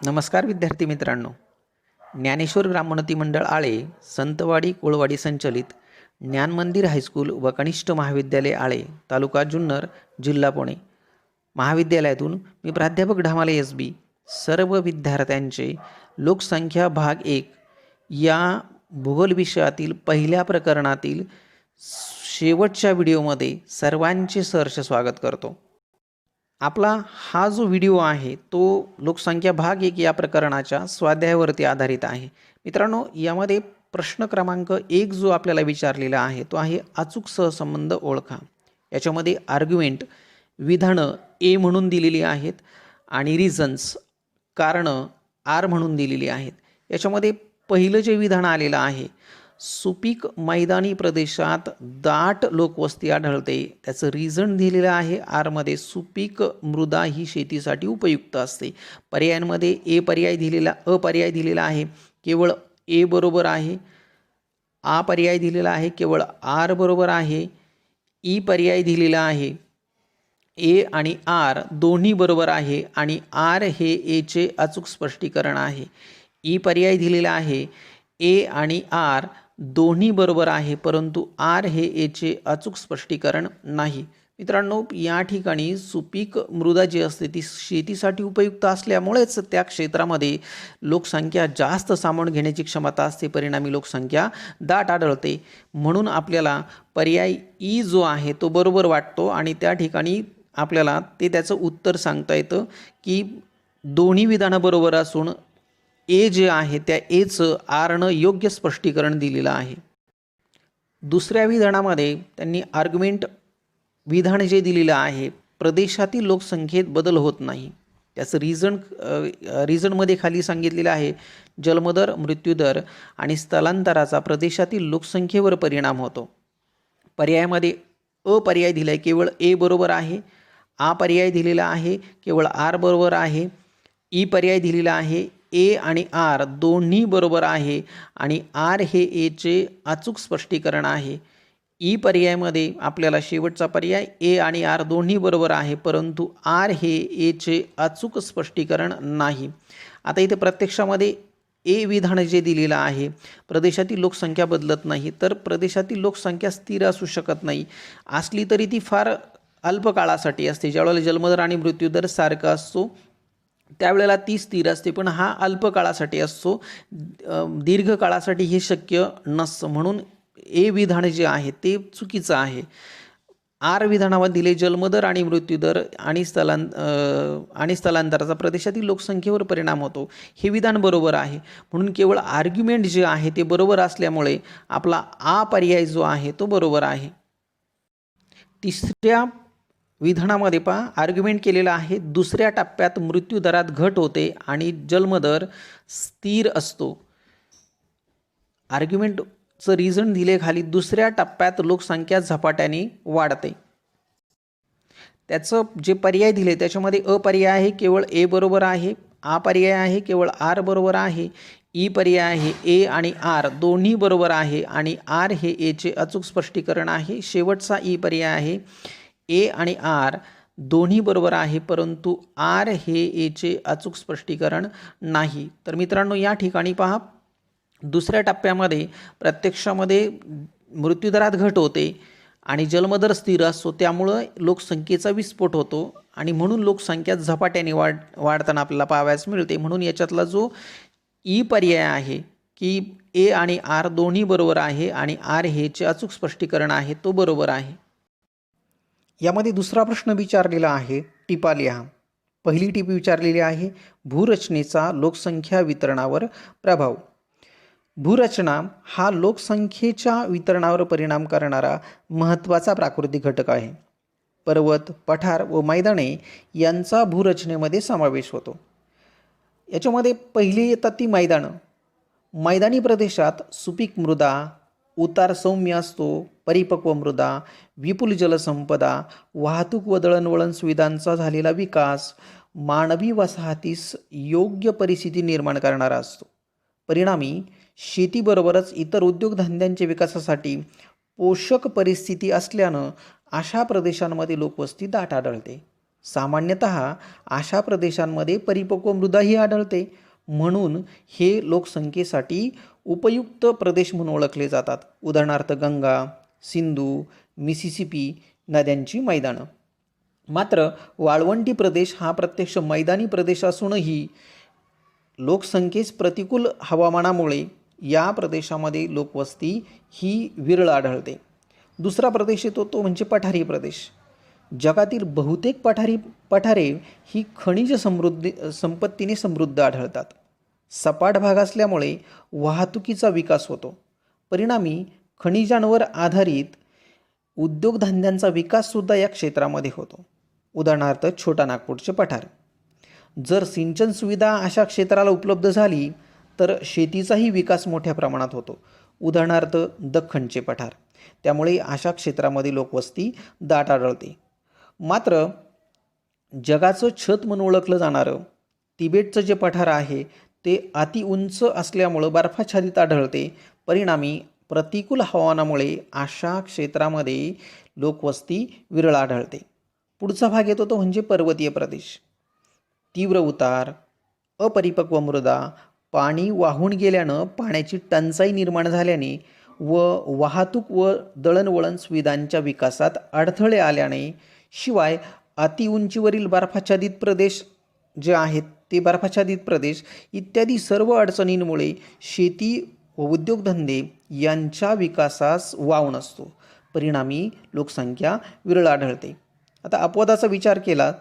नमस्कार विद्यार्थी मित्रांनो, ज्ञानेश्वर ग्रामोन्नती मंडळ आळे, संतवाडी कोळवाडी संचलित ज्ञान मंदिर हायस्कूल व कनिष्ठ महाविद्यालय आळे, तालुका जुन्नर, जिल्हा पुणे महाविद्यालयातून मी प्राध्यापक ढामाले एस.बी. सर्व विद्यार्थ्यांचे लोकसंख्या भाग 1 या भूगोल विषयातील पहिल्या प्रकरणातील शेवटच्या व्हिडिओमध्ये सर्वांचे सहर्ष स्वागत करतो. आपला हा जो व्हिडिओ आहे तो लोकसंख्या भाग 1 या प्रकरणाच्या स्वाध्यायावरती आधारित आहे. मित्रांनो, यामध्ये प्रश्न क्रमांक 1 जो आपल्याला विचारलेला आहे तो आहे अचूक सहसंबंध ओळखा. याच्यामध्ये आर्ग्युमेंट विधानं ए म्हणून दिलेली आहेत आणि रिझन्स कारणं आर म्हणून दिलेली आहेत. याच्यामध्ये पहिलं जे विधान आलेलं आहे, सुपीक मैदानी प्रदेशात दाट लोकवस्ती आढळते, त्याचं रिझन दिलेलं आहे आरमध्ये. सुपीक मृदा ही शेतीसाठी उपयुक्त असते. पर्यायांमध्ये अ पर्याय दिलेला आहे, केवळ ए बरोबर आहे. आ पर्याय दिलेला आहे, केवळ आर बरोबर आहे. ई पर्याय दिलेला आहे, ए आणि आर दोन्ही बरोबर आहे आणि आर हे एचे अचूक स्पष्टीकरण आहे. ई पर्याय दिलेला आहे, ए आणि आर दोन्ही बरोबर आहे, परंतु आर हे एचे अचूक स्पष्टीकरण नाही. मित्रांनो, या ठिकाणी सुपीक मृदा जी असते ती शेतीसाठी उपयुक्त असल्यामुळेच त्या क्षेत्रामध्ये लोकसंख्या जास्त सामावून घेण्याची क्षमता असते, परिणामी लोकसंख्या दाट आढळते. म्हणून आपल्याला पर्याय ई जो आहे तो बरोबर वाटतो आणि त्या ठिकाणी आपल्याला त्याचं उत्तर सांगता येतं की दोन्ही विधानं बरोबर असून ए जे आहे त्या एचं आरनं योग्य स्पष्टीकरण दिलेलं आहे. दुसऱ्या विधानामध्ये त्यांनी आर्ग्युमेंट विधान जे दिलेलं आहे, प्रदेशातील लोकसंख्येत बदल होत नाही. त्याचं रिझनमध्ये खाली सांगितलेलं आहे, जन्मदर, मृत्यूदर आणि स्थलांतराचा प्रदेशातील लोकसंख्येवर परिणाम होतो. पर्यायामध्ये अ पर्याय दिला आहे, केवळ ए बरोबर आहे. आ पर्याय दिलेला आहे, केवळ आर बरोबर आहे. ई पर्याय दिलेला आहे, ए आणि आर दोन्ही बरोबर आहे आणि आर हे एचे अचूक स्पष्टीकरण आहे. ई पर्यायामध्ये आपल्याला शेवटचा पर्याय ए आणि आर दोन्ही बरोबर आहे, परंतु आर हे एचे अचूक स्पष्टीकरण नाही. आता इथे प्रत्यक्षामध्ये ए विधान जे दिलेलं आहे, प्रदेशातील लोकसंख्या बदलत नाही, तर प्रदेशातील लोकसंख्या स्थिर असू शकत नाही. असली तरी ती फार अल्प काळासाठी असते. ज्यावेळेला जन्मदर आणि मृत्यूदर सारखा असतो त्यावेळेला ती स्थिर असते, पण हा अल्प काळासाठी असतो. दीर्घ काळासाठी हे शक्य नसतं. म्हणून ए विधान जे आहे ते चुकीचं आहे. आर विधानामध्ये दिले जन्मदर आणि मृत्यूदर आणि स्थलांतराचा प्रदेशातील लोकसंख्येवर परिणाम होतो, हे विधान बरोबर आहे. म्हणून केवळ आर्ग्युमेंट जे आहे ते बरोबर असल्यामुळे आपला आ पर्याय जो आहे तो बरोबर आहे. तिसऱ्या विधानामध्ये आर्ग्युमेंट केलेला आहे, दुसऱ्या टप्प्यात मृत्यूदरात घट होते आणि जन्मदर स्थिर असतो. आर्ग्युमेंटचं रिझन दिले खाली, दुसऱ्या टप्प्यात लोकसंख्या झपाट्याने वाढते. त्याचं जे पर्याय दिले त्याच्यामध्ये अ पर्याय आहे, केवळ ए बरोबर आहे. आ पर्याय आहे, केवळ आर बरोबर आहे. ई पर्याय आहे, ए आणि आर दोन्ही बरोबर आहे आणि आर हे एचे अचूक स्पष्टीकरण आहे. शेवटचा ई पर्याय आहे, ए आणि आर दोन्ही बरोबर आहे, परंतु आर हे एचे अचूक स्पष्टीकरण नाही. तर मित्रांनो, या ठिकाणी पहा, दुसऱ्या टप्प्यामध्ये प्रत्यक्षामध्ये मृत्यूदरात घट होते आणि जन्मदर स्थिर असतो, त्यामुळं लोकसंख्येचा विस्फोट होतो आणि म्हणून लोकसंख्या झपाट्याने वाढताना आपल्याला पाहावयास मिळते. म्हणून याच्यातला जो ई पर्याय आहे की ए आणि आर दोन्ही बरोबर आहे आणि आर हेचे अचूक स्पष्टीकरण आहे तो बरोबर आहे. यामध्ये दुसरा प्रश्न विचारलेला आहे, टिपा लिहा. पहिली टिप विचारलेली आहे, भूरचनेचा लोकसंख्या वितरणावर प्रभाव. भूरचना हा लोकसंख्येच्या वितरणावर परिणाम करणारा महत्त्वाचा प्राकृतिक घटक आहे. पर्वत, पठार व मैदाने यांचा भूरचनेमध्ये समावेश होतो. याच्यामध्ये पहिली येतात ती मैदानं. मैदानी प्रदेशात सुपीक मृदा, उतार सौम्य असतो, परिपक्व मृदा, विपुल जलसंपदा, वाहतूक व दळणवळण सुविधांचा झालेला विकास मानवी वसाहतीस योग्य परिस्थिती निर्माण करणारा असतो. परिणामी शेतीबरोबरच इतर उद्योगधंद्यांच्या विकासासाठी पोषक परिस्थिती असल्यानं अशा प्रदेशांमध्ये लोकवस्ती दाट आढळते. सामान्यतः अशा प्रदेशांमध्ये परिपक्व मृदाही आढळते, म्हणून हे लोकसंख्येसाठी उपयुक्त प्रदेश म्हणून ओळखले जातात. उदाहरणार्थ गंगा, सिंधू, मिसिसिपी नद्यांची मैदानं. मात्र वाळवंटी प्रदेश हा प्रत्यक्ष मैदानी प्रदेश असूनही लोकसंख्येस प्रतिकूल हवामानामुळे या प्रदेशामध्ये लोकवस्ती ही विरळ आढळते. दुसरा प्रदेश येतो तो म्हणजे पठारी प्रदेश. जगातील बहुतेक पठारे ही खनिज संपत्तीने समृद्ध आढळतात. सपाट भाग असल्यामुळे वाहतुकीचा विकास होतो. परिणामी खनिजांवर आधारित उद्योगधंद्यांचा विकाससुद्धा या क्षेत्रामध्ये होतो. उदाहरणार्थ छोटा नागपूरचे पठार. जर सिंचन सुविधा अशा क्षेत्राला उपलब्ध झाली तर शेतीचाही विकास मोठ्या प्रमाणात होतो. उदाहरणार्थ दख्खनचे पठार. त्यामुळे अशा क्षेत्रामध्ये लोकवस्ती दाट आढळते. मात्र जगाचं छत म्हणून ओळखलं जाणारं तिबेटचं जे पठार आहे ते अति उंच असल्यामुळं बर्फाच्छादित आढळते. परिणामी प्रतिकूल हवामानामुळे अशा क्षेत्रामध्ये लोकवस्ती विरळ आढळते. पुढचा भाग येतो तो म्हणजे पर्वतीय प्रदेश. तीव्र उतार, अपरिपक्व मृदा, पाणी वाहून गेल्यानं पाण्याची टंचाई निर्माण झाल्याने व वाहतूक व दळणवळण सुविधांच्या विकासात अडथळे आल्याने, शिवाय अतिउंचीवरील बर्फाच्छादित प्रदेश जे आहेत ते बर्फाच्छादित प्रदेश इत्यादी सर्व अडचणींमुळे शेती व उद्योगधंदे यांच्या विकासास वाव नसतो. परिणामी लोकसंख्या विरळ आढळते. आता अपवादाचा विचार केला,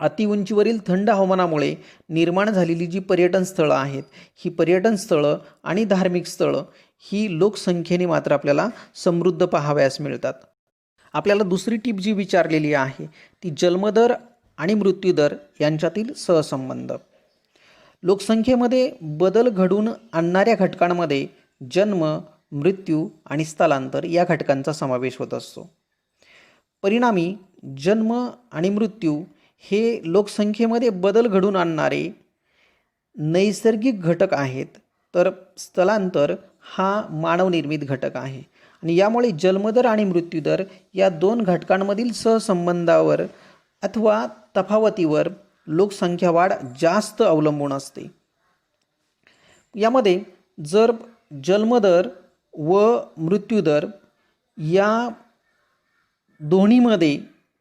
अतिउंचीवरील थंड हवामानामुळे निर्माण झालेली जी पर्यटन स्थळं आहेत, ही पर्यटन स्थळं आणि धार्मिक स्थळं ही लोकसंख्येने मात्र आपल्याला समृद्ध पाहावयास मिळतात. आपल्याला दुसरी टीप जी विचारलेली आहे ती जन्मदर आणि मृत्यूदर यांच्यातील सहसंबंध. लोकसंख्येमध्ये बदल घडवून आणणाऱ्या घटकांमध्ये जन्म, मृत्यू आणि स्थलांतर या घटकांचा समावेश होत असतो. परिणामी जन्म आणि मृत्यू हे लोकसंख्येमध्ये बदल घडवून आणणारे नैसर्गिक घटक आहेत, तर स्थलांतर हा मानवनिर्मित घटक आहे. आणि यामुळे जन्मदर आणि मृत्यूदर या दोन घटकांमधील सहसंबंधावर अथवा तफावतीवर लोकसंख्या वाढ जास्त अवलंबून असते. यामध्ये जर जन्मदर व मृत्यूदर या दोन्हीमध्ये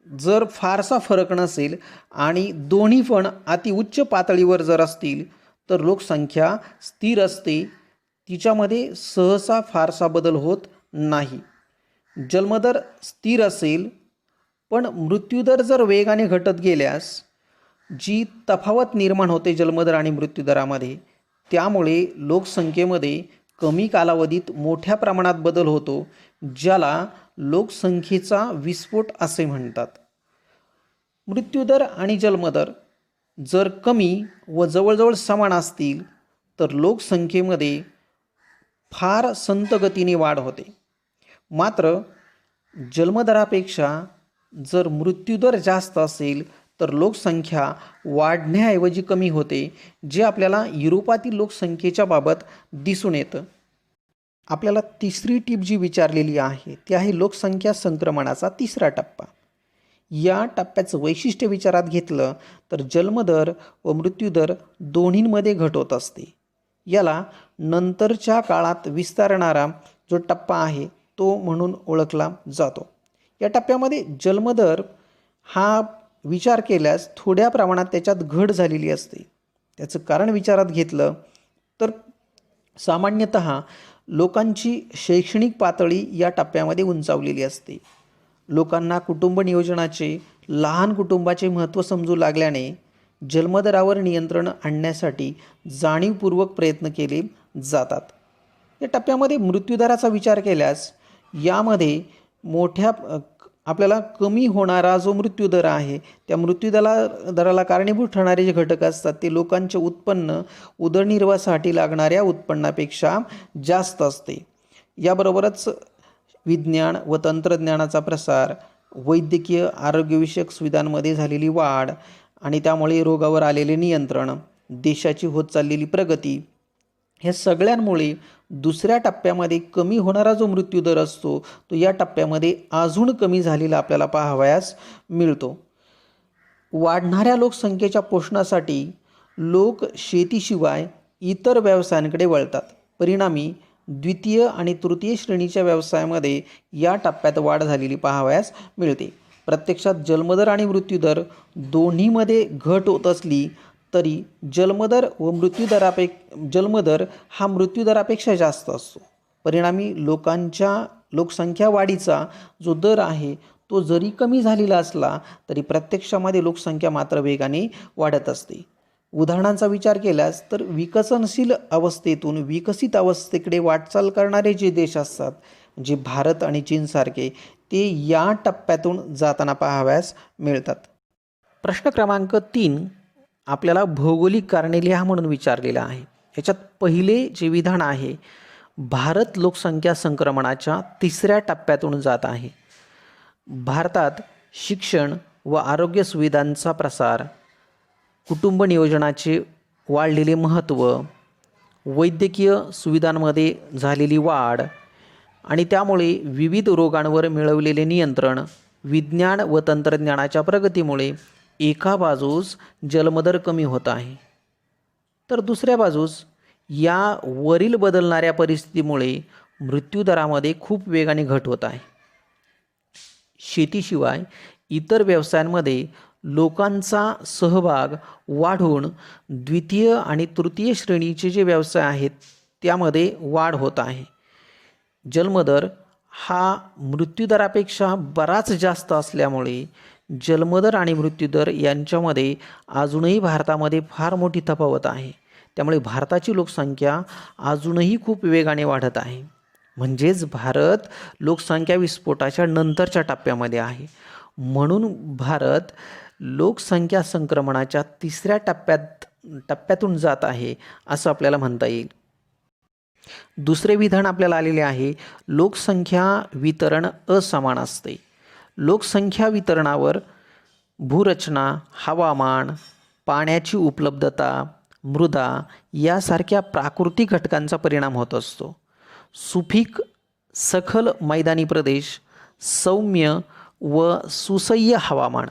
जर फारसा फरक नसेल आणि दोन्ही पण अतिउच्च पातळीवर जर असतील तर लोकसंख्या स्थिर असते, तिच्यामध्ये सहसा फारसा बदल होत नाही. जन्मदर स्थिर असेल पण मृत्यूदर जर वेगाने घटत गेल्यास जी तफावत निर्माण होते जन्मदर आणि मृत्यूदरामध्ये, त्यामुळे लोकसंख्येमध्ये कमी कालावधीत मोठ्या प्रमाणात बदल होतो, ज्याला लोकसंख्येचा विस्फोट असे म्हणतात. मृत्यूदर आणि जन्मदर जर कमी व जवळजवळ समान असतील तर लोकसंख्येमध्ये फार संत गतीने वाढ होते. मात्र जन्मदरापेक्षा जर मृत्यूदर जास्त असेल तर लोकसंख्या वाढण्याऐवजी कमी होते, जे आपल्याला युरोपातील लोकसंख्येच्या बाबत दिसून येतं. आपल्याला तिसरी टीप जी विचारलेली आहे ती आहे लोकसंख्या संक्रमणाचा तिसरा टप्पा. या टप्प्याचं वैशिष्ट्य विचारात घेतलं तर जन्मदर व मृत्यूदर दोन्हींमध्ये घट होत असते. याला नंतरच्या काळात विस्तारणारा जो टप्पा आहे तो म्हणून ओळखला जातो. या टप्प्यामध्ये जन्मदर हा विचार केल्यास थोड्या प्रमाणात त्याच्यात घट झालेली असते. त्याचं कारण विचारात घेतलं तर सामान्यतः लोकांची शैक्षणिक पातळी या टप्प्यामध्ये उंचावलेली असते. लोकांना कुटुंब नियोजनाचे, लहान कुटुंबाचे महत्त्व समजू लागल्याने जन्मदरावर नियंत्रण आणण्यासाठी जाणीवपूर्वक प्रयत्न केले जातात. या टप्प्यामध्ये मृत्यूदराचा विचार केल्यास यामध्ये आपल्याला कमी होणारा जो मृत्यूदर आहे त्या मृत्यूदराला कारणीभूत ठरणारे जे घटक असतात ते लोकांचे उत्पन्न उदरनिर्वाहासाठी लागणाऱ्या उत्पन्नापेक्षा जास्त असते. याबरोबरच विज्ञान व तंत्रज्ञानाचा प्रसार, वैद्यकीय आरोग्यविषयक सुविधांमध्ये झालेली वाढ आणि त्यामुळे रोगावर आलेले नियंत्रण, देशाची होत चाललेली प्रगती, ह्या सगळ्यांमुळे दुसऱ्या टप्प्यामध्ये कमी होणारा जो मृत्यूदर असतो तो या टप्प्यामध्ये अजून कमी झालेला आपल्याला पाहावयास मिळतो. वाढणाऱ्या लोकसंख्येच्या पोषणासाठी लोक शेतीशिवाय इतर व्यवसायांकडे वळतात. परिणामी द्वितीय आणि तृतीय श्रेणीच्या व्यवसायामध्ये या टप्प्यात वाढ झालेली पाहावयास मिळते. प्रत्यक्षात जन्मदर आणि मृत्यूदर दोन्हीमध्ये घट होत असली तरी जन्मदर हा मृत्यूदरापेक्षा जास्त असतो. परिणामी लोकसंख्या वाढीचा जो दर आहे तो जरी कमी झालेला असला तरी प्रत्यक्षामध्ये लोकसंख्या मात्र वेगाने वाढत असते. उदाहरणांचा विचार केल्यास तर विकसनशील अवस्थेतून विकसित अवस्थेकडे वाटचाल करणारे जे देश असतात, जे भारत आणि चीनसारखे, ते या टप्प्यातून जाताना पाहावयास मिळतात. प्रश्न क्रमांक 3 आपल्याला भौगोलिक कारणे लिहा म्हणून विचारलेला आहे. याच्यात पहिले जे विधान आहे, भारत लोकसंख्या संक्रमणाच्या तिसऱ्या टप्प्यातून जात आहे. भारतात शिक्षण व आरोग्य सुविधांचा प्रसार, कुटुंब नियोजनाचे वाढलेले महत्त्व, वैद्यकीय सुविधांमध्ये झालेली वाढ आणि त्यामुळे विविध रोगांवर मिळवलेले नियंत्रण, विज्ञान व तंत्रज्ञानाच्या प्रगतीमुळे एका बाजूस जन्मदर कमी होत आहे, तर दुसऱ्या बाजूस या वरील बदलणाऱ्या परिस्थितीमुळे मृत्यूदरामध्ये खूप वेगाने घट होत आहे. शेतीशिवाय इतर व्यवसायांमध्ये लोकांचा सहभाग वाढून द्वितीय आणि तृतीय श्रेणीचे जे व्यवसाय आहेत त्यामध्ये वाढ होत आहे. जन्मदर हा मृत्यूदरापेक्षा बराच जास्त असल्यामुळे जन्मदर आणि मृत्यूदर यांच्यामध्ये अजूनही भारतामध्ये फार मोठी तफावत आहे. त्यामुळे भारताची लोकसंख्या अजूनही खूप वेगाने वाढत आहे. म्हणजेच भारत लोकसंख्या विस्फोटाच्या नंतरच्या टप्प्यामध्ये आहे. म्हणून भारत लोकसंख्या संक्रमणाच्या तिसऱ्या टप्प्यातून जात आहे असं आपल्याला म्हणता येईल. दुसरे विधान आपल्याला आलेले आहे, लोकसंख्या वितरण असमान असते. लोकसंख्या वितरणावर भूरचना, हवामान, पाण्याची उपलब्धता, मृदा यासारख्या प्राकृतिक घटकांचा परिणाम होत असतो. सुपीक सखल मैदानी प्रदेश, सौम्य व सुसह्य हवामान,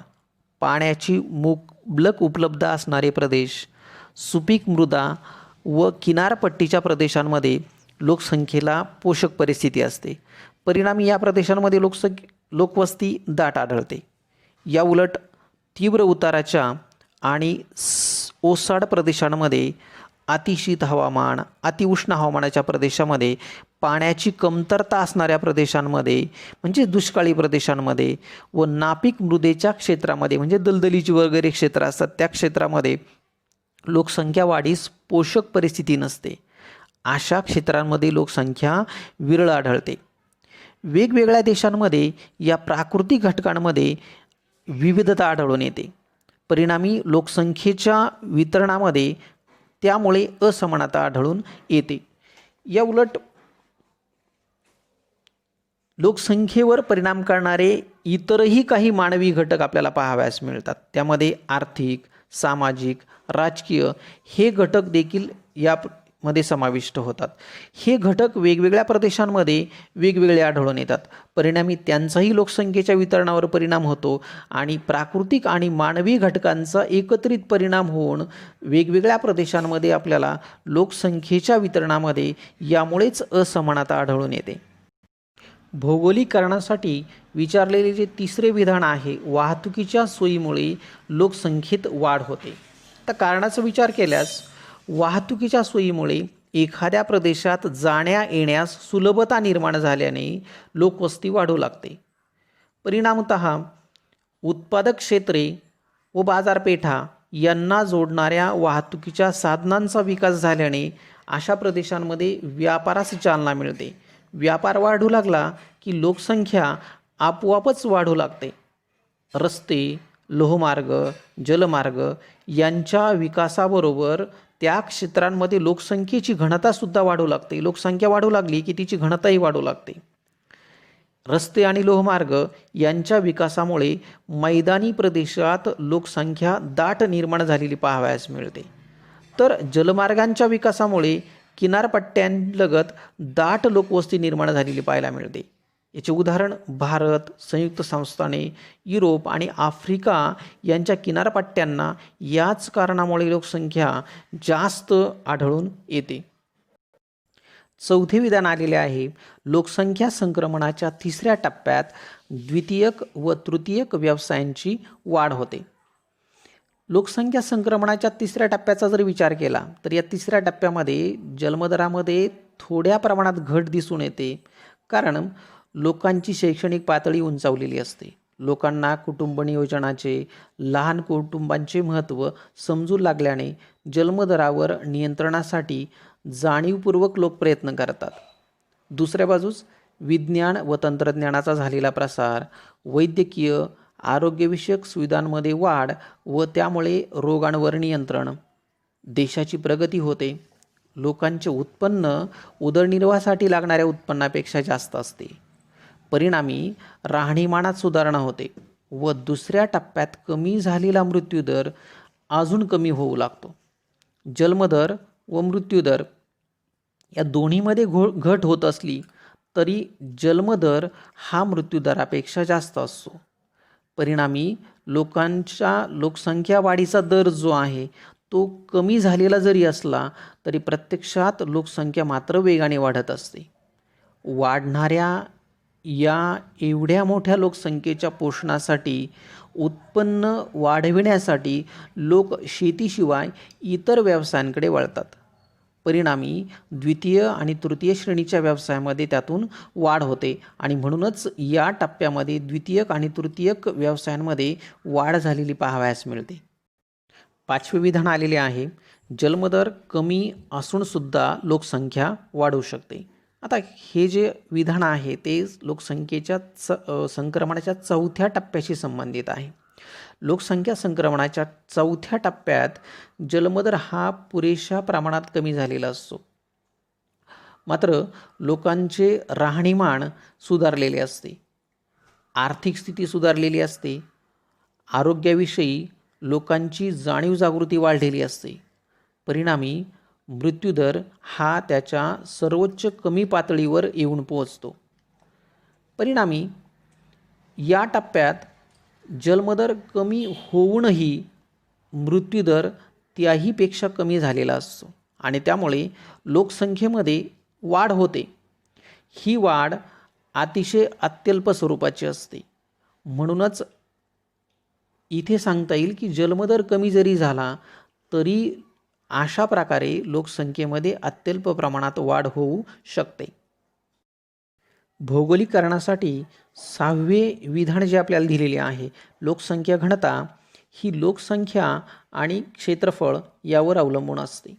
पाण्याची मुबलक उपलब्ध असणारे प्रदेश, सुपीक मृदा व किनारपट्टीच्या प्रदेशांमध्ये लोकसंख्येला पोषक परिस्थिती असते. परिणामी या प्रदेशांमध्ये लोकवस्ती दाट आढळते. या उलट तीव्र उताराच्या आणि ओसाड प्रदेशांमध्ये, अतिशीत हवामान, अतिउष्ण हवामानाच्या प्रदेशामध्ये, पाण्याची कमतरता असणाऱ्या प्रदेशांमध्ये म्हणजे दुष्काळी प्रदेशांमध्ये व नापीक मृदेच्या क्षेत्रामध्ये म्हणजे दलदलीची वगैरे क्षेत्र असतात त्या क्षेत्रामध्ये लोकसंख्या वाढीस पोषक परिस्थिती नसते. अशा क्षेत्रांमध्ये लोकसंख्या विरळ आढळते. वेगवेगळ्या देशांमध्ये या प्राकृतिक घटकांमध्ये विविधता आढळून येते. परिणामी लोकसंख्येच्या वितरणामध्ये त्यामुळे असमानता आढळून येते. या उलट लोकसंख्येवर परिणाम करणारे इतरही काही मानवी घटक आपल्याला पाहावयास मिळतात. त्यामध्ये आर्थिक, सामाजिक, राजकीय हे घटक देखील यामध्ये समाविष्ट होतात. हे घटक वेगवेगळ्या प्रदेशांमध्ये वेगवेगळे आढळून येतात. परिणामी त्यांचाही लोकसंख्येच्या वितरणावर परिणाम होतो आणि प्राकृतिक आणि मानवी घटकांचा एकत्रित परिणाम होऊन वेगवेगळ्या प्रदेशांमध्ये आपल्याला लोकसंख्येच्या वितरणामध्ये यामुळेच असमानता आढळून येते. भौगोलिक कारणासाठी विचारलेले जे तिसरे विधान आहे, वाहतुकीच्या सोयीमुळे लोकसंख्येत वाढ होते. तर कारणाचा विचार केल्यास वाहतुकीच्या सोयीमुळे एखाद्या प्रदेशात जाण्या येण्यास सुलभता निर्माण झाल्याने लोकवस्ती वाढू लागते. परिणामतः उत्पादक क्षेत्रे व बाजारपेठा यांना जोडणाऱ्या वाहतुकीच्या साधनांचा विकास झाल्याने अशा प्रदेशांमध्ये व्यापारास चालना मिळते. व्यापार वाढू लागला की लोकसंख्या आपोआपच वाढू लागते. रस्ते, लोहमार्ग, जलमार्ग यांच्या विकासाबरोबर त्या क्षेत्रांमध्ये लोकसंख्येची घनतासुद्धा वाढू लागते. लोकसंख्या वाढू लागली की तिची घनताही वाढू लागते. रस्ते आणि लोहमार्ग यांच्या विकासामुळे मैदानी प्रदेशात लोकसंख्या दाट निर्माण झालेली पाहावयास मिळते. तर जलमार्गांच्या विकासामुळे किनारपट्ट्यांलगत दाट लोकवस्ती निर्माण झालेली पाहायला मिळते. याचे उदाहरण भारत, संयुक्त संस्थाने, युरोप आणि आफ्रिका यांच्या किनारपट्ट्यांना याच कारणामुळे लोकसंख्या जास्त आढळून येते. चौथे विधान आलेले आहे, लोकसंख्या संक्रमणाच्या तिसऱ्या टप्प्यात द्वितीयक व तृतीयक व्यवसायांची वाढ होते. लोकसंख्या संक्रमणाच्या तिसऱ्या टप्प्याचा जर विचार केला तर या तिसऱ्या टप्प्यामध्ये जन्मदरामध्ये थोड्या प्रमाणात घट दिसून येते, कारण लोकांची शैक्षणिक पातळी उंचावलेली असते. लोकांना कुटुंब नियोजनाचे, लहान कुटुंबांचे महत्त्व समजू लागल्याने जन्मदरावर नियंत्रणासाठी जाणीवपूर्वक लोक प्रयत्न करतात. दुसऱ्या बाजूस विज्ञान व तंत्रज्ञानाचा झालेला प्रसार, वैद्यकीय आरोग्यविषयक सुविधांमध्ये वाढ व त्यामुळे रोगांवर नियंत्रण, देशाची प्रगती होते. लोकांचे उत्पन्न उदरनिर्वाहासाठी लागणाऱ्या उत्पन्नापेक्षा जास्त असते. परिणामी राहणीमानात सुधारणा होते व दुसऱ्या टप्प्यात कमी झालेला मृत्यूदर अजून कमी होऊ लागतो. जन्मदर व मृत्यूदर या दोन्हीमध्ये घट होत असली तरी जन्मदर हा मृत्यूदरापेक्षा जास्त असतो. परिणामी लोकसंख्या वाढीचा दर जो आहे तो कमी झालेला जरी असला तरी प्रत्यक्षात लोकसंख्या मात्र वेगाने वाढत असते. वाढणाऱ्या या एवढ्या मोठ्या लोकसंख्येच्या पोषणासाठी, उत्पन्न वाढविण्यासाठी लोक शेतीशिवाय इतर व्यवसायांकडे वळतात. परिणामी द्वितीय आणि तृतीय श्रेणीच्या व्यवसायामध्ये त्यातून वाढ होते आणि म्हणूनच या टप्प्यामध्ये द्वितीयक आणि तृतीयक व्यवसायांमध्ये वाढ झालेली पाहावयास मिळते. पाचवे विधान आलेले आहे, जन्मदर कमी असून सुद्धा लोकसंख्या वाढू शकते. आता हे जे विधान आहे ते लोकसंख्येच्या संक्रमणाच्या चौथ्या टप्प्याशी संबंधित आहे. लोकसंख्या संक्रमणाच्या चौथ्या टप्प्यात जन्मदर हा पुरेशा प्रमाणात कमी झालेला असतो. मात्र लोकांचे राहणीमान सुधारलेले असते, आर्थिक स्थिती सुधारलेली असते, आरोग्याविषयी लोकांची जाणीव जागृती वाढलेली असते. परिणामी मृत्यूदर हा त्याच्या सर्वोच्च कमी पातळीवर येऊन पोहोचतो. परिणामी या टप्प्यात जन्मदर कमी होऊनही मृत्यूदर त्याहीपेक्षा कमी झालेला असतो आणि त्यामुळे लोकसंख्येमध्ये वाढ होते. ही वाढ अतिशय अत्यल्प स्वरूपाची असते. म्हणूनच इथे सांगता येईल की जन्मदर कमी जरी झाला तरी अशा प्रकारे लोकसंख्येमध्ये अत्यल्प प्रमाणात वाढ होऊ शकते. भौगोलिकरणासाठी 6वे विधान जे आपल्याला दिलेले आहे, लोकसंख्या घनता ही लोकसंख्या आणि क्षेत्रफळ यावर अवलंबून असते.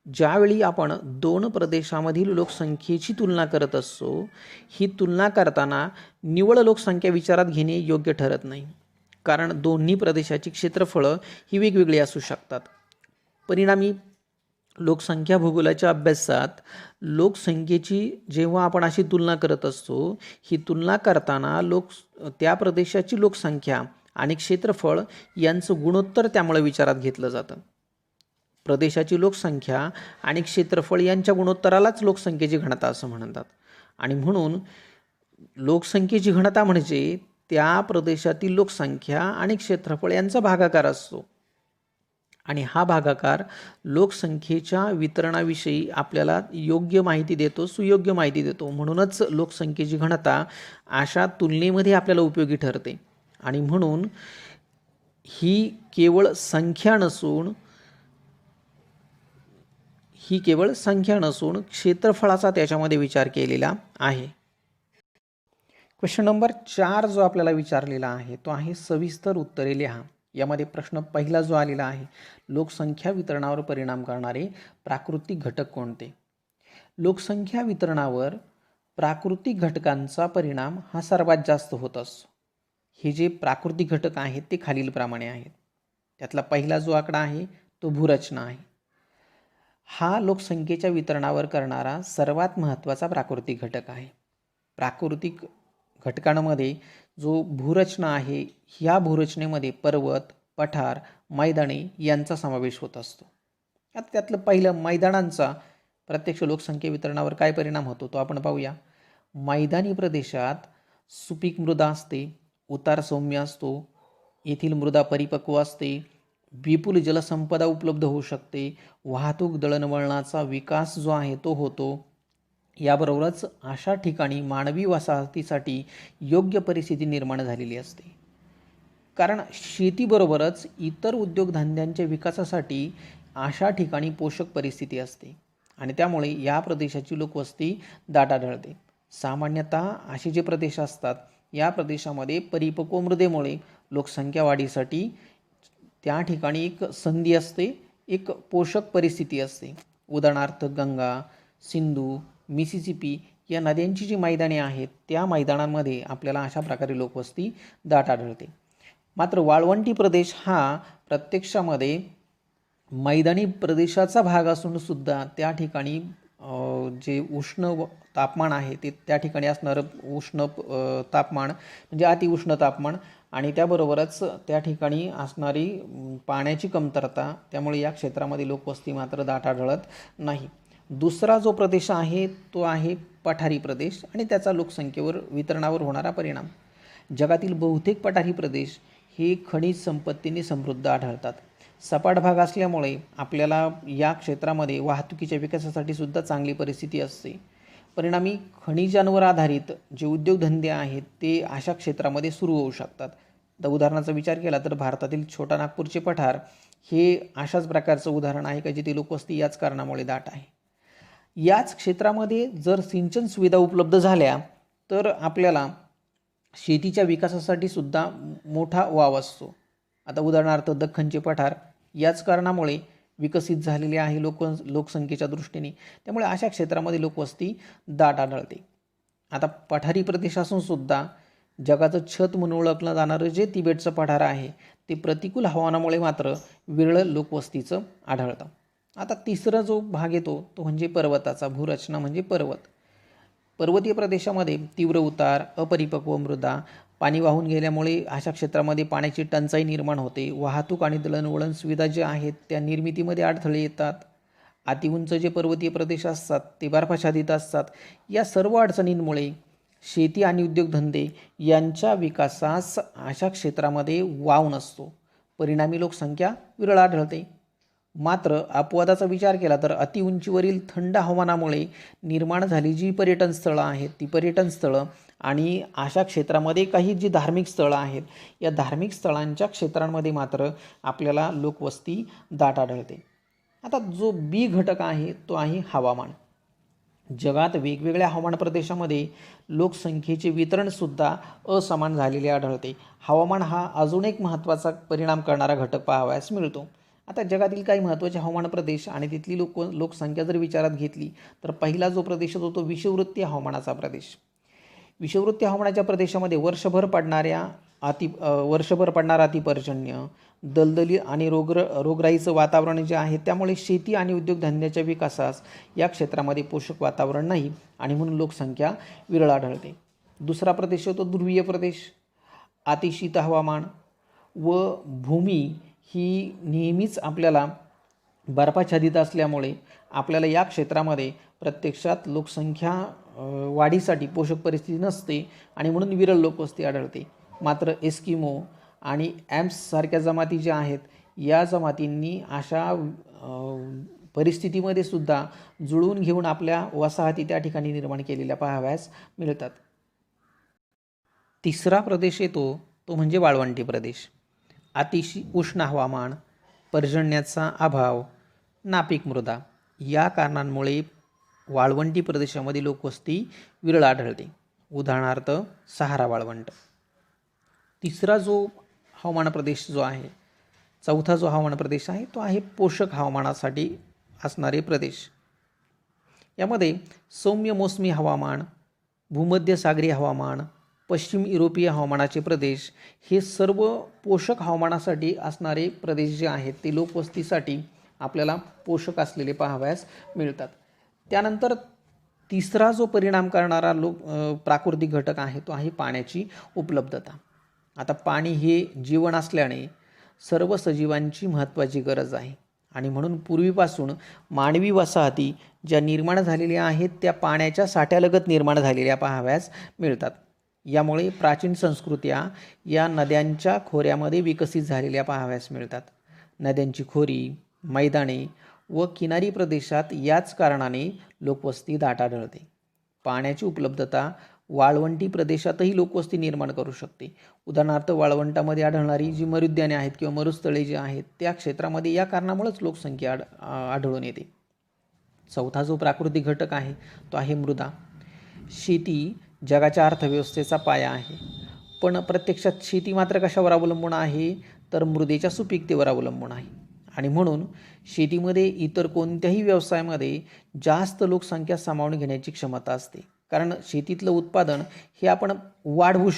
ज्यावेळी आपण दोन प्रदेशामधील लोकसंख्येची तुलना करत असतो, ही तुलना करताना निव्वळ लोकसंख्या विचारात घेणे योग्य ठरत नाही, कारण दोन्ही प्रदेशाची क्षेत्रफळं ही वेगवेगळी असू शकतात. परिणामी लोकसंख्या भूगोलाच्या अभ्यासात लोकसंख्येची जेव्हा आपण अशी तुलना करत असतो, ही तुलना करताना त्या प्रदेशाची लोकसंख्या आणि क्षेत्रफळ यांचं गुणोत्तर त्यामुळे विचारात घेतलं जातं. प्रदेशाची लोकसंख्या आणि क्षेत्रफळ यांच्या गुणोत्तरालाच लोकसंख्येची घनता असं म्हणतात. आणि म्हणून लोकसंख्येची घनता म्हणजे त्या प्रदेशातील लोकसंख्या आणि क्षेत्रफळ यांचा भागाकार असतो. आणि हा भागाकार लोकसंख्येच्या वितरणाविषयी आपल्याला योग्य माहिती देतो, सुयोग्य माहिती देतो. म्हणूनच लोकसंख्येची घनता अशा तुलनेमध्ये आपल्याला उपयोगी ठरते. आणि म्हणून ही केवळ संख्या नसून क्षेत्रफळाचा त्याच्यामध्ये विचार केलेला आहे. क्वेश्चन नंबर 4 जो आपल्याला विचारलेला आहे तो आहे सविस्तर उत्तरे लिहा. यामध्ये प्रश्न पहिला जो आलेला आहे, लोकसंख्या वितरणावर परिणाम करणारे प्राकृतिक घटक कोणते? लोकसंख्या वितरणावर प्राकृतिक घटकांचा परिणाम हा सर्वात जास्त होत असतो. हे जे प्राकृतिक घटक आहेत ते खालीलप्रमाणे आहेत. त्यातला पहिला जो आकडा आहे तो भूरचना आहे. हा लोकसंख्येच्या वितरणावर करणारा सर्वात महत्त्वाचा प्राकृतिक घटक आहे. प्राकृतिक घटकांमध्ये जो भूरचना आहे, ह्या भूरचनेमध्ये पर्वत, पठार, मैदाने यांचा समावेश होत असतो. आता त्यातलं पहिलं मैदानांचा प्रत्यक्ष लोकसंख्या वितरणावर काय परिणाम होतो तो आपण पाहूया. मैदानी प्रदेशात सुपीक मृदा असते, उतार सौम्य असतो, येथील मृदा परिपक्व असते, विपुल जलसंपदा उपलब्ध होऊ शकते, वाहतूक दळणवळणाचा विकास जो आहे तो होतो. याबरोबरच अशा ठिकाणी मानवी वसाहतीसाठी योग्य परिस्थिती निर्माण झालेली असते. कारण शेतीबरोबरच इतर उद्योगधंद्यांच्या विकासासाठी अशा ठिकाणी पोषक परिस्थिती असते आणि त्यामुळे या प्रदेशाची लोकवस्ती दाट आढळते. सामान्यतः असे जे प्रदेश असतात या प्रदेशामध्ये परिपक्व मृदेमुळे लोकसंख्या वाढीसाठी त्या ठिकाणी एक संधी असते, एक पोषक परिस्थिती असते. उदाहरणार्थ गंगा, सिंधू, मिसिसिपी या नद्यांची जी मैदाने आहेत त्या मैदानांमध्ये आपल्याला अशा प्रकारे लोकवस्ती दाट आढळते. मात्र वाळवंटी प्रदेश हा प्रत्यक्षामध्ये मैदानी प्रदेशाचा भाग असून सुद्धा त्या ठिकाणी जे उष्ण तापमान आहे ते त्या ठिकाणी असणारं उष्ण तापमान म्हणजे अतिउष्ण तापमान आणि त्याबरोबरच त्या ठिकाणी असणारी पाण्याची कमतरता, त्यामुळे या क्षेत्रामध्ये लोकवस्ती मात्र दाट आढळत नाही. दुसरा जो प्रदेश आहे तो आहे पठारी प्रदेश आणि त्याचा लोकसंख्येवर वितरणावर होणारा परिणाम. जगातील बहुतेक पठारी प्रदेश हे खनिज संपत्तीने समृद्ध आढळतात. सपाट भाग असल्यामुळे आपल्याला या क्षेत्रामध्ये वाहतुकीच्या विकासासाठी सुद्धा चांगली परिस्थिती असते. परिणामी खनिजांवर आधारित जे उद्योगधंदे आहेत ते अशा क्षेत्रामध्ये सुरू होऊ शकतात. तर उदाहरणाचा विचार केला तर भारतातील छोटा नागपूरचे पठार हे अशाच प्रकारचं उदाहरण आहे का जिथे लोकवस्ती याच कारणामुळे दाट आहे. याच क्षेत्रामध्ये जर सिंचन सुविधा उपलब्ध झाल्या तर आपल्याला शेतीच्या विकासासाठी सुद्धा मोठा वाव असतो. आता उदाहरणार्थ दख्खनचे पठार याच कारणामुळे विकसित झालेले आहे लोकसंख्येच्या दृष्टीने, त्यामुळे अशा क्षेत्रामध्ये लोकवस्ती दाट आढळते. आता पठारी प्रदेश असून सुद्धा जगाचं छत म्हणून ओळखलं जाणारं जे तिबेटचं पठार आहे ते प्रतिकूल हवामानामुळे मात्र विरळ लोकवस्तीचं आढळतं. आता तिसरा जो भाग येतो तो म्हणजे पर्वताचा. भूरचना म्हणजे पर्वत. पर्वतीय प्रदेशामध्ये तीव्र उतार, अपरिपक्व मृदा, पाणी वाहून गेल्यामुळे अशा क्षेत्रामध्ये पाण्याची टंचाई निर्माण होते. वाहतूक आणि दळणवळण सुविधा ज्या आहेत त्या निर्मितीमध्ये अडथळे येतात. अतिउंच जे पर्वतीय प्रदेश असतात ते बर्फाच्छादित असतात. या सर्व अडचणींमुळे शेती आणि उद्योगधंदे यांच्या विकासास अशा क्षेत्रामध्ये वाव नसतो. परिणामी लोकसंख्या विरळ आढळते. मात्र अपवादाचा विचार केला तर अतिउंचीवरील थंड हवामानामुळे निर्माण झाली जी पर्यटन स्थळं आहेत ती पर्यटन स्थळं आणि अशा क्षेत्रामध्ये काही जी धार्मिक स्थळं आहेत या धार्मिक स्थळांच्या क्षेत्रांमध्ये मात्र आपल्याला लोकवस्ती दाट आढळते. आता जो बी घटक आहे तो आहे हवामान. जगात वेगवेगळ्या हवामान प्रदेशामध्ये लोकसंख्येचे वितरणसुद्धा असमान झालेले आढळते. हवामान हा अजून एक महत्त्वाचा परिणाम करणारा घटक पाहावयास मिळतो. आता जगातील काही महत्त्वाचे हवामान प्रदेश आणि तिथली लोकसंख्या जर विचारात घेतली तर पहिला जो प्रदेश होतो तो विषुववृत्तीय हवामानाचा प्रदेश. विषुववृत्तीय हवामानाच्या प्रदेशामध्ये वर्षभर पडणारा अतिपर्जन्य, दलदली आणि रोगराईचं वातावरण जे आहे त्यामुळे शेती आणि उद्योगधंद्याच्या विकासास या क्षेत्रामध्ये पोषक वातावरण नाही आणि म्हणून लोकसंख्या विरळ आढळते. दुसरा प्रदेश होतो ध्रुवीय प्रदेश. अतिशीत हवामान व भूमी ही नेहमीच आपल्याला बर्फाच्छादित असल्यामुळे आपल्याला या क्षेत्रामध्ये प्रत्यक्षात लोकसंख्या वाढीसाठी पोषक परिस्थिती नसते आणि म्हणून विरळ लोकवस्ती आढळते. मात्र एस्किमो आणि ॲम्स सारख्या जमाती ज्या आहेत या जमातींनी अशा परिस्थितीमध्ये सुद्धा जुळवून घेऊन आपल्या वसाहती त्या ठिकाणी निर्माण केलेल्या पाहावयास मिळतात. तिसरा प्रदेश येतो तो म्हणजे वाळवंटी प्रदेश. अतिशय उष्ण हवामान, पर्जन्याचा अभाव, नापीक मृदा या कारणांमुळे वाळवंटी प्रदेशामध्ये लोकवस्ती विरळ आढळते. उदाहरणार्थ सहारा वाळवंट. तिसरा जो हवामान प्रदेश जो आहे, चौथा जो हवामान प्रदेश आहे तो आहे पोषक हवामानासाठी असणारे प्रदेश. यामध्ये सौम्य मोसमी हवामान, भूमध्य सागरी हवामान, पश्चिम युरोपीय हवामानाचे प्रदेश हे सर्व पोषक हवामानासाठी असणारे प्रदेश जे आहेत ते लोकवस्तीसाठी आपल्याला पोषक असलेले पाहावयास मिळतात. त्यानंतर तिसरा जो परिणाम करणारा प्राकृतिक घटक आहे तो आहे पाण्याची उपलब्धता. आता पाणी हे जीवन असल्याने सर्व सजीवांची महत्त्वाची गरज आहे आणि म्हणून पूर्वीपासून मानवी वसाहती ज्या निर्माण झालेल्या आहेत त्या पाण्याच्या साठ्यालगत निर्माण झालेल्या पाहाव्यास मिळतात. यामुळे प्राचीन संस्कृत्या या नद्यांच्या खोऱ्यामध्ये विकसित झालेल्या पाहाव्यास मिळतात. नद्यांची खोरी, मैदाने व किनारी प्रदेशात याच कारणाने लोकवस्ती दाट आढळते. पाण्याची उपलब्धता वाळवंटी प्रदेशातही लोकवस्ती निर्माण करू शकते. उदाहरणार्थ वाळवंटामध्ये आढळणारी जी मरुद्याने आहेत किंवा मरुस्थळे जी आहेत त्या क्षेत्रामध्ये या कारणामुळेच लोकसंख्या आढळून येते. चौथा जो प्राकृतिक घटक आहे तो आहे मृदा. शेती जगाच्या अर्थव्यवस्थेचा पाया आहे, पण प्रत्यक्षात शेती मात्र कशावर अवलंबून आहे तर मृदेच्या सुपीकतेवर अवलंबून आहे. आणि म्हणून शेतीमध्ये इतर कोणत्याही व्यवसायामध्ये जास्त लोकसंख्या सामावून घेण्याची क्षमता असते, कारण शेतीतलं उत्पादन हे आपण वाढवू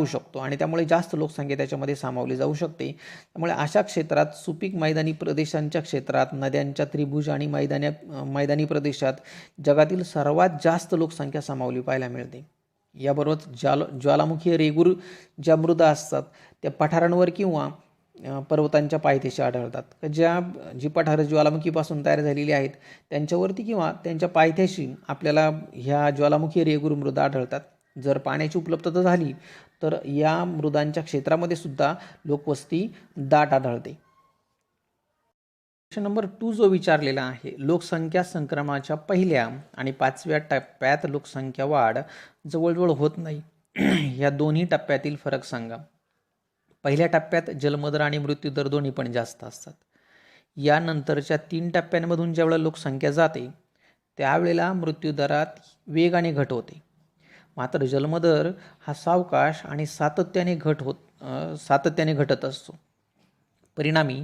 शकतो आणि त्यामुळे जास्त लोकसंख्या त्याच्यामध्ये सामावली जाऊ शकते. त्यामुळे अशा क्षेत्रात सुपीक मैदानी प्रदेशांच्या क्षेत्रात नद्यांच्या त्रिभुज आणि मैदानी प्रदेशात जगातील सर्वात जास्त लोकसंख्या सामावली पाहायला मिळते. याबरोबरच ज्वालामुखी रेगूर ज्या मृदा असतात त्या पठारांवर किंवा पर्वतांच्या पायथ्याशी आढळतात. जी पठारं ज्वालामुखीपासून तयार झालेली आहेत त्यांच्यावरती किंवा त्यांच्या पायथ्याशी आपल्याला ह्या ज्वालामुखी रेगूर मृदा आढळतात. जर पाण्याची उपलब्धता झाली तर या मृदांच्या क्षेत्रामध्ये सुद्धा लोकवस्ती दाट आढळते. प्रश्न नंबर 2 जो विचारलेला आहे, लोकसंख्या संक्रमणाच्या पहिल्या आणि 5व्या टप्प्यात लोकसंख्या वाढ जवळजवळ होत नाही. या दोन्ही टप्प्यातील फरक सांगा. पहिल्या टप्प्यात जन्मदर आणि मृत्यूदर दोन्ही पण जास्त असतात. यानंतरच्या 3 टप्प्यांमधून ज्यावेळेला लोकसंख्या जाते त्यावेळेला मृत्यूदरात वेगाने घट होते. मात्र जन्मदर हा सावकाश आणि सातत्याने घटत असतो. परिणामी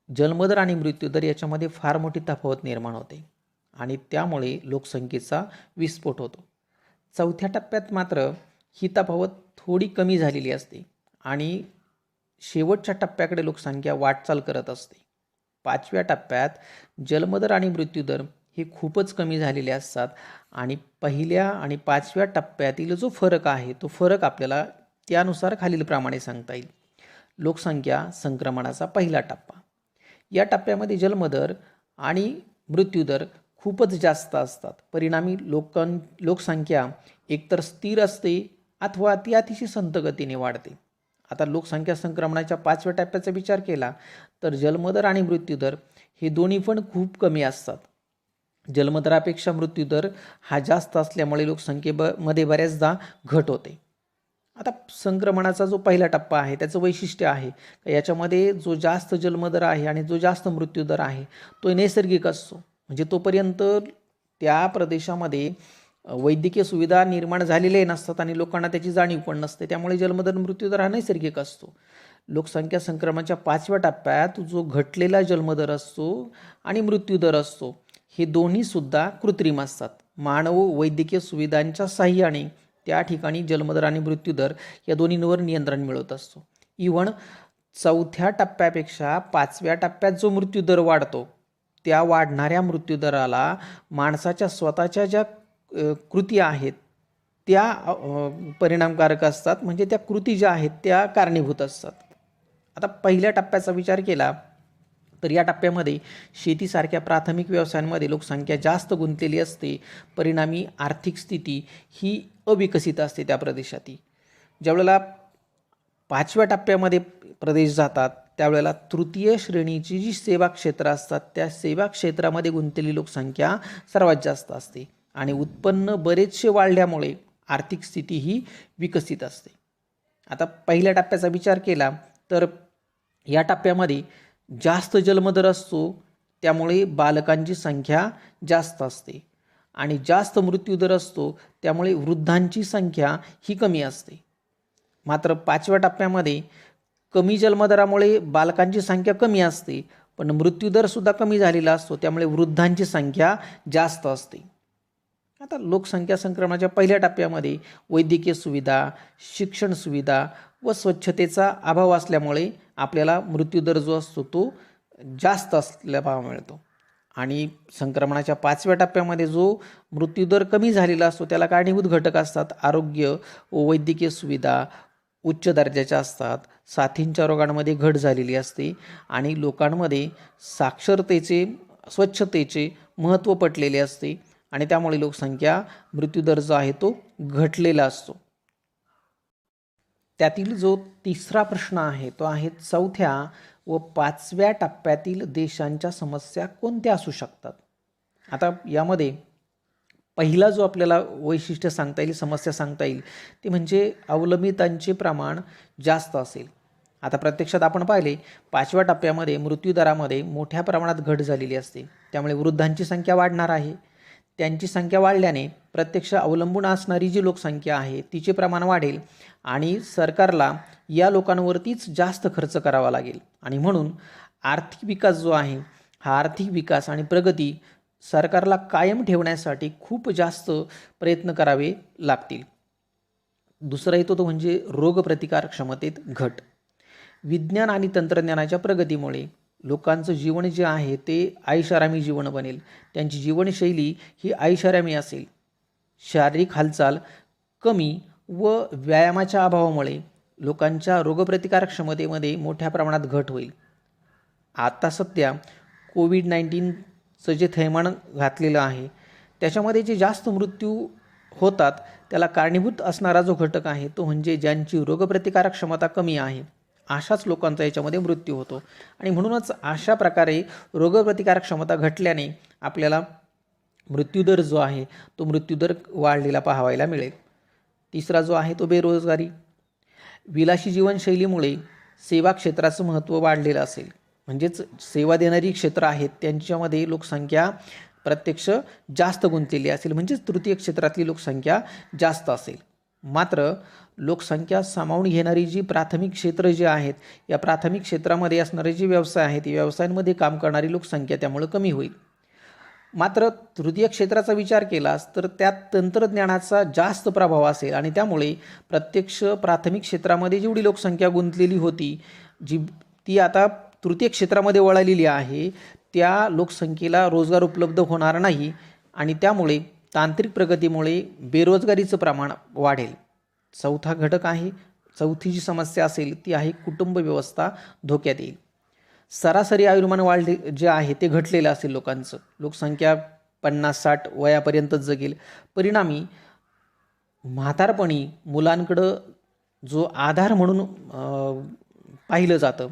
जन्मदर आणि मृत्यूदर याच्यामध्ये फार मोठी तफावत निर्माण होते आणि त्यामुळे लोकसंख्येचा विस्फोट होतो. चौथ्या टप्प्यात मात्र ही तफावत थोडी कमी झालेली असते आणि शेवटच्या टप्प्याकडे लोकसंख्या वाटचाल करत असते. 5व्या टप्प्यात जन्मदर आणि मृत्यूदर हे खूपच कमी झालेले असतात आणि पहिल्या आणि 5व्या टप्प्यातील जो फरक आहे तो फरक आपल्याला त्यानुसार खालीलप्रमाणे सांगता येईल. लोकसंख्या संक्रमणाचा पहिला टप्पा. या टप्प्यामध्ये जन्मदर आणि मृत्यूदर खूपच जास्त असतात. परिणामी लोकसंख्या एकतर स्थिर असते अथवा ती अतिशय संथ गतीने वाढते. आता लोकसंख्या संक्रमणाच्या 5व्या टप्प्याचा विचार केला तर जन्मदर आणि मृत्यूदर हे दोन्ही पण खूप कमी असतात. जन्मदरापेक्षा मृत्यूदर हा जास्त असल्यामुळे लोकसंख्येमध्ये बऱ्याचदा घट होते. आता संक्रमणाचा जो पहिला टप्पा आहे त्याचं वैशिष्ट्य आहे याच्यामध्ये जो जास्त जन्मदर आहे आणि जो जास्त मृत्यूदर आहे तो नैसर्गिक असतो. म्हणजे तोपर्यंत त्या प्रदेशामध्ये वैद्यकीय सुविधा निर्माण झालेल्या नसतात आणि लोकांना त्याची जाणीव पण नसते. त्यामुळे जन्मदर मृत्यूदर हा नैसर्गिक असतो. लोकसंख्या संक्रमणाच्या 5व्या टप्प्यात जो घटलेला जन्मदर असतो आणि मृत्यूदर असतो हे दोन्ही सुद्धा कृत्रिम असतात. मानव वैद्यकीय सुविधांच्या साहाय्याने त्या ठिकाणी जन्मदर आणि मृत्यूदर या दोन्हींवर नियंत्रण मिळवत असतो. इव्हन 4थ्या टप्प्यापेक्षा 5व्या टप्प्यात जो मृत्यूदर वाढतो त्या वाढणाऱ्या मृत्यूदराला माणसाच्या स्वतःच्या ज्या कृती आहेत त्या परिणामकारक असतात. म्हणजे त्या कृती ज्या आहेत त्या कारणीभूत असतात. आता पहिल्या टप्प्याचा विचार केला तर या टप्प्यामध्ये शेतीसारख्या प्राथमिक व्यवसायांमध्ये लोकसंख्या जास्त गुंतलेली असते. परिणामी आर्थिक स्थिती ही अविकसित असते त्या प्रदेशातील. ज्यावेळेला 5व्या टप्प्यामध्ये प्रदेश जातात त्यावेळेला तृतीय श्रेणीची जी सेवा क्षेत्र असतात त्या सेवा क्षेत्रामध्ये गुंतलेली लोकसंख्या सर्वात जास्त असते आणि उत्पन्न बरेचसे वाढल्यामुळे आर्थिक स्थिती ही विकसित असते. आता पहिल्या टप्प्याचा विचार केला तर या टप्प्यामध्ये जास्त जन्मदर असतो त्यामुळे बालकांची संख्या जास्त असते आणि जास्त मृत्यूदर असतो त्यामुळे वृद्धांची संख्या ही कमी असते. मात्र 5व्या टप्प्यामध्ये कमी जन्मदरामुळे बालकांची संख्या कमी असते पण मृत्यूदरसुद्धा कमी झालेला असतो त्यामुळे वृद्धांची संख्या जास्त असते. आता लोकसंख्या संक्रमणाच्या पहिल्या टप्प्यामध्ये वैद्यकीय सुविधा, शिक्षण सुविधा व स्वच्छतेचा अभाव असल्यामुळे आपल्याला मृत्यूदर जो असतो तो जास्त असलेला पाहायला मिळतो. आणि संक्रमणाच्या 5व्या टप्प्यामध्ये जो मृत्यूदर कमी झालेला असतो त्याला कारणीभूत घटक असतात आरोग्य व वैद्यकीय सुविधा, उच्च दर्जाच्या असतात, साथींच्या रोगांमध्ये घट झालेली असते आणि लोकांमध्ये साक्षरतेचे स्वच्छतेचे महत्त्व पटलेले असते आणि त्यामुळे लोकसंख्या मृत्यूदर जो आहे तो घटलेला असतो. त्यातील जो तिसरा प्रश्न आहे तो आहे 4थ्या व 5व्या टप्प्यातील देशांच्या समस्या कोणत्या असू शकतात. आता यामध्ये पहिला जो आपल्याला वैशिष्ट्य सांगता येईल, समस्या सांगता येईल, ते म्हणजे अवलंबितांचे प्रमाण जास्त असेल. आता प्रत्यक्षात आपण पाहिले 5व्या टप्प्यामध्ये मृत्यूदरामध्ये मोठ्या प्रमाणात घट झालेली असते, त्यामुळे वृद्धांची संख्या वाढणार आहे. त्यांची संख्या वाढल्याने प्रत्यक्ष अवलंबून असणारी जी लोकसंख्या आहे तिचे प्रमाण वाढेल आणि सरकारला या लोकांवरतीच जास्त खर्च करावा लागेल आणि म्हणून आर्थिक विकास जो आहे हा आर्थिक विकास आणि प्रगती सरकारला कायम ठेवण्यासाठी खूप जास्त प्रयत्न करावे लागतील. दुसरा येतो तो म्हणजे रोगप्रतिकार क्षमतेत घट. विज्ञान आणि तंत्रज्ञानाच्या प्रगतीमुळे लोकांचं जीवन जे आहे ते ऐषारामी जीवन बनेल. त्यांची जीवनशैली ही ऐषारामी असेल. शारीरिक हालचाल कमी व व्यायामाच्या अभावामुळे लोकांच्या रोगप्रतिकार क्षमतेमध्ये मोठ्या प्रमाणात घट होईल. आता सध्या कोविड-19चं जे थैमान घातलेलं आहे त्याच्यामध्ये जे जास्त मृत्यू होतात त्याला कारणीभूत असणारा जो घटक आहे तो म्हणजे ज्यांची रोगप्रतिकारक क्षमता कमी आहे अशाच लोकांचा याच्यामध्ये मृत्यू होतो आणि म्हणूनच अशा प्रकारे रोगप्रतिकारक क्षमता घटल्याने आपल्याला मृत्यूदर जो आहे तो मृत्यूदर वाढलेला पाहायला मिळेल. तिसरा जो आहे तो बेरोजगारी. विलासी जीवनशैलीमुळे सेवा क्षेत्राचं महत्त्व वाढलेलं असेल. म्हणजेच सेवा देणारी क्षेत्र आहेत त्यांच्यामध्ये लोकसंख्या प्रत्यक्ष जास्त गुंतलेली असेल, म्हणजेच तृतीय क्षेत्रातली लोकसंख्या जास्त असेल. मात्र लोकसंख्या सामावून घेणारी जी प्राथमिक क्षेत्र जे आहेत या प्राथमिक क्षेत्रामध्ये असणारे जे व्यवसाय आहेत या व्यवसायांमध्ये काम करणारी लोकसंख्या त्यामुळे कमी होईल. मात्र तृतीय क्षेत्राचा विचार केलास तर त्यात तंत्रज्ञानाचा जास्त प्रभाव असेल आणि त्यामुळे प्रत्यक्ष प्राथमिक क्षेत्रामध्ये जेवढी लोकसंख्या गुंतलेली होती ती आता तृतीय क्षेत्रामध्ये वळालेली आहे. त्या लोकसंख्येला रोजगार उपलब्ध होणार नाही आणि त्यामुळे तांत्रिक प्रगतीमुळे बेरोजगारीचं प्रमाण वाढेल. चौथा घटक आहे, चौथी जी समस्या असेल ती आहे कुटुंब व्यवस्था धोक्यात येईल. सरासरी आयुर्मान वाढले जे आहे ते घटलेलं असेल लोकांचं. लोकसंख्या 50-60 वयापर्यंतच जगेल. परिणामी म्हातारपणी मुलांकडं जो आधार म्हणून पाहिलं जातं,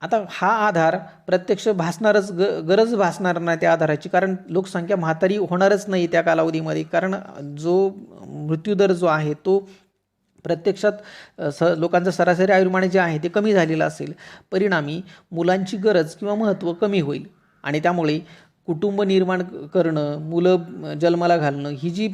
आता हा आधार प्रत्यक्ष भासणारच गरज भासणार नाही त्या आधाराची, कारण लोकसंख्या म्हातारी होणारच नाही त्या कालावधीमध्ये, कारण जो मृत्यूदर जो आहे तो प्रत्यक्षात लोकांचं सरासरी आयुर्मान जे आहे ते कमी झालेलं असेल. परिणामी मुलांची गरज किंवा महत्त्व कमी होईल आणि त्यामुळे कुटुंब निर्माण करणं, मुलं जन्माला घालणं ही जी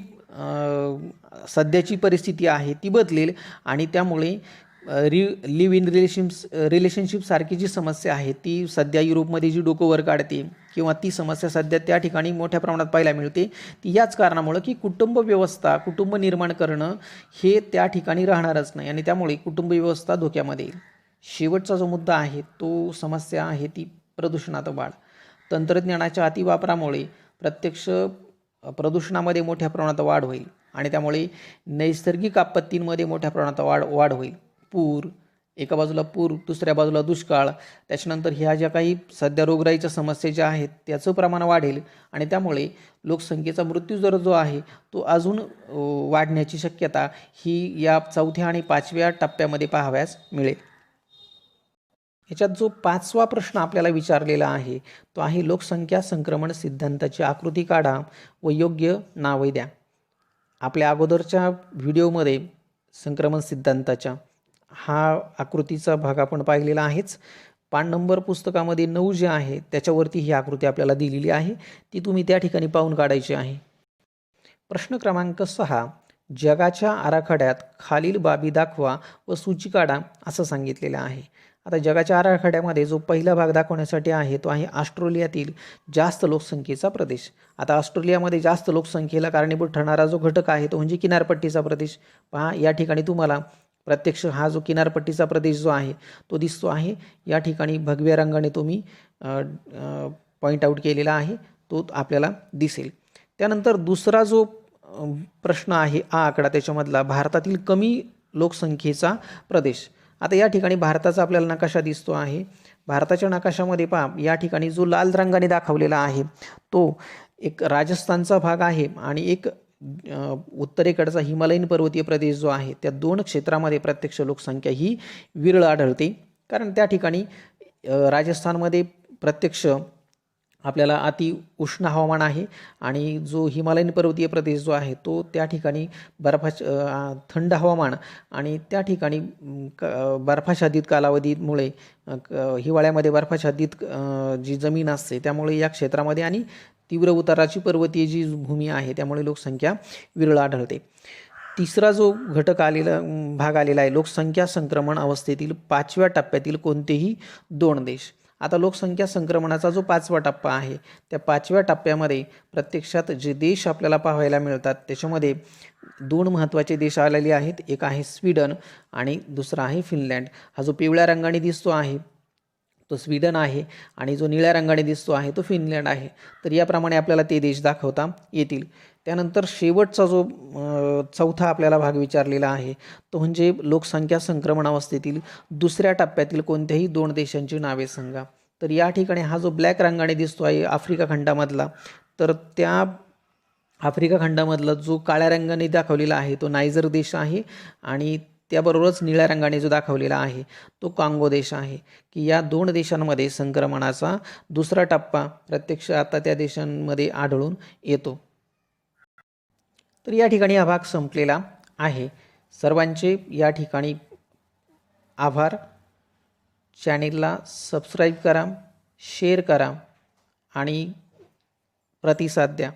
सध्याची परिस्थिती आहे ती बदलेल आणि त्यामुळे लिव्ह इन रिलेशनशिप सारखी जी समस्या आहे ती सध्या युरोपमध्ये जी डोकं वर काढते किंवा ती समस्या सध्या त्या ठिकाणी मोठ्या प्रमाणात पाहायला मिळते ती याच कारणामुळं की कुटुंब व्यवस्था, कुटुंब निर्माण करणं हे त्या ठिकाणी राहणारच नाही आणि त्यामुळे कुटुंब व्यवस्था धोक्यामध्ये येईल. शेवटचा जो मुद्दा आहे तो समस्या आहे ती प्रदूषणात वाढ. तंत्रज्ञानाच्या अतिवापरामुळे प्रत्यक्ष प्रदूषणामध्ये मोठ्या प्रमाणात वाढ होईल आणि त्यामुळे नैसर्गिक आपत्तींमध्ये मोठ्या प्रमाणात वाढ होईल. पूर, एका बाजूला पूर, दुसऱ्या बाजूला दुष्काळ, त्याच्यानंतर ह्या ज्या काही सध्या रोगराईच्या समस्या ज्या आहेत त्याचं प्रमाण वाढेल आणि त्यामुळे लोकसंख्येचा मृत्यूदर जो आहे तो अजून वाढण्याची शक्यता ही या 4थ्या आणि 5व्या टप्प्यामध्ये पाहावयास मिळेल. याच्यात जो 5वा प्रश्न आपल्याला विचारलेला आहे तो आहे लोकसंख्या संक्रमण सिद्धांताची आकृती काढा व योग्य नावे द्या. आपल्या अगोदरच्या व्हिडिओमध्ये संक्रमण सिद्धांताच्या हा आकृतीचा भाग आपण पाहिलेला आहेच. पान नंबर पुस्तकामध्ये 9 जे आहे त्याच्यावरती ही आकृती आपल्याला दिलेली आहे, ती तुम्ही त्या ठिकाणी पाहून काढायची आहे. प्रश्न क्रमांक 6, जगाच्या आराखड्यात खालील बाबी दाखवा व सूची काढा असं सांगितलेलं आहे. आता जगाच्या आराखड्यामध्ये जो पहिला भाग दाखवण्यासाठी आहे तो आहे ऑस्ट्रेलियातील जास्त लोकसंख्येचा प्रदेश. आता ऑस्ट्रेलियामध्ये जास्त लोकसंख्येला कारणीभूत ठरणारा जो घटक आहे तो म्हणजे किनारपट्टीचा प्रदेश. पहा या ठिकाणी तुम्हाला प्रत्यक्ष हा जो किनारपट्टीचा प्रदेश जो आहे तो दिसतो आहे. या ठिकाणी भगव्या रंगाने तुम्ही पॉईंट आऊट केलेला आहे तो आपल्याला दिसेल. त्यानंतर दुसरा जो प्रश्न आहे हा आकडा त्याच्यामधला भारतातील कमी लोकसंख्येचा प्रदेश. आता या ठिकाणी भारताचा आपल्याला नकाशा दिसतो आहे. भारताच्या नकाशामध्ये पहा, या ठिकाणी जो लाल रंगाने दाखवलेला आहे तो एक राजस्थानचा भाग आहे आणि एक उत्तरेकडचा हिमालयीन पर्वतीय प्रदेश जो आहे, त्या दोन क्षेत्रामध्ये प्रत्यक्ष लोकसंख्या ही विरळ आढळते. कारण त्या ठिकाणी राजस्थानमध्ये प्रत्यक्ष आपल्याला अति उष्ण हवामान आहे आणि जो हिमालयीन पर्वतीय प्रदेश जो आहे तो त्या ठिकाणी थंड हवामान आणि त्या ठिकाणी बर्फाच्छादित कालावधीमुळे हिवाळ्यामध्ये बर्फाच्छादित जी जमीन असते त्यामुळे या क्षेत्रामध्ये आणि तीव्र उताराची पर्वतीय जी भूमी आहे त्यामुळे लोकसंख्या विरळ आढळते. तिसरा जो घटक भाग आलेला आहे, लोकसंख्या संक्रमण अवस्थेतील 5व्या टप्प्यातील कोणतेही 2 देश. आता लोकसंख्या संक्रमणाचा जो 5वा टप्पा आहे त्या 5व्या टप्प्यामध्ये प्रत्यक्षात जे देश आपल्याला पाहायला मिळतात त्याच्यामध्ये 2 महत्त्वाचे देश आलेले आहेत. एक आहे स्वीडन आणि दुसरा आहे फिनलँड. हा जो पिवळ्या रंगाने दिसतो आहे तो स्वीडन आहे आणि जो निळ्या रंगाने दिसतो आहे तो फिनलँड आहे. तर याप्रमाणे आपल्याला ते देश दाखवता येतील. त्यानंतर शेवटचा जो चौथा आपल्याला भाग विचारलेला आहे तो म्हणजे लोकसंख्या संक्रमण अवस्थेतील 2ऱ्या टप्प्यातील कोणत्याही 2 देशांची नावे सांगा. तर या ठिकाणी हा जो ब्लॅक रंगाने दिसतो आहे आफ्रिका खंडामधला, तर त्या आफ्रिका खंडामधला जो काळ्या रंगाने दाखवलेला आहे तो नायजर देश आहे आणि त्याबरोबरच निळ्या रंगाने जो दाखवलेला आहे तो काँगो देश आहे. की या 2 देशांमध्ये संक्रमणाचा 2रा टप्पा प्रत्यक्ष आता त्या देशांमध्ये आढळून येतो. तर या ठिकाणी हा भाग संपलेला आहे. सर्वांचे या ठिकाणी आभार. चॅनेलला सबस्क्राईब करा, शेअर करा आणि प्रतिसाद द्या.